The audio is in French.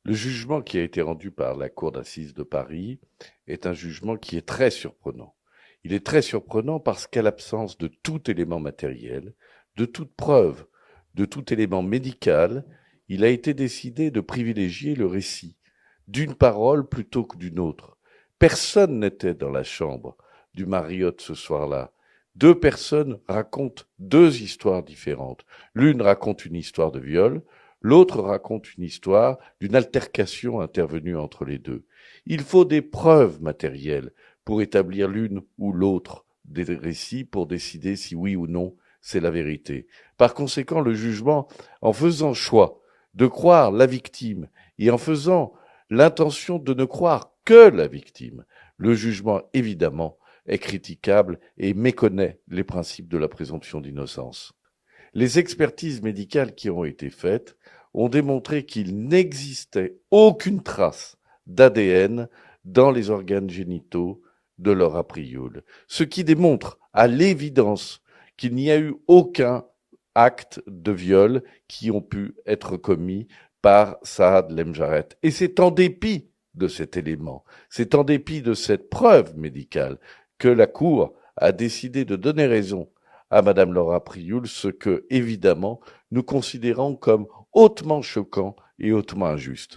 Le jugement qui a été rendu par la cour d'assises de Paris est un jugement qui est très surprenant. Il est très surprenant parce qu'à l'absence de tout élément matériel, de toute preuve, de tout élément médical, il a été décidé de privilégier le récit d'une parole plutôt que d'une autre. Personne n'était dans la chambre du Marriott ce soir-là. Deux personnes racontent deux histoires différentes. L'une raconte une histoire de viol, l'autre raconte une histoire d'une altercation intervenue entre les deux. Il faut des preuves matérielles pour établir l'une ou l'autre des récits pour décider si oui ou non c'est la vérité. Par conséquent, le jugement, en faisant choix de croire la victime et en faisant l'intention de ne croire que la victime, le jugement, évidemment, est critiquable et méconnaît les principes de la présomption d'innocence. Les expertises médicales qui ont été faites ont démontré qu'il n'existait aucune trace d'ADN dans les organes génitaux de Laura Prioul, ce qui démontre à l'évidence qu'il n'y a eu aucun acte de viol qui ont pu être commis par Saad Lemjaret. Et c'est en dépit de cet élément, c'est en dépit de cette preuve médicale que la Cour a décidé de donner raison à Madame Laura Prioul, ce que, évidemment, nous considérons comme hautement choquant et hautement injuste.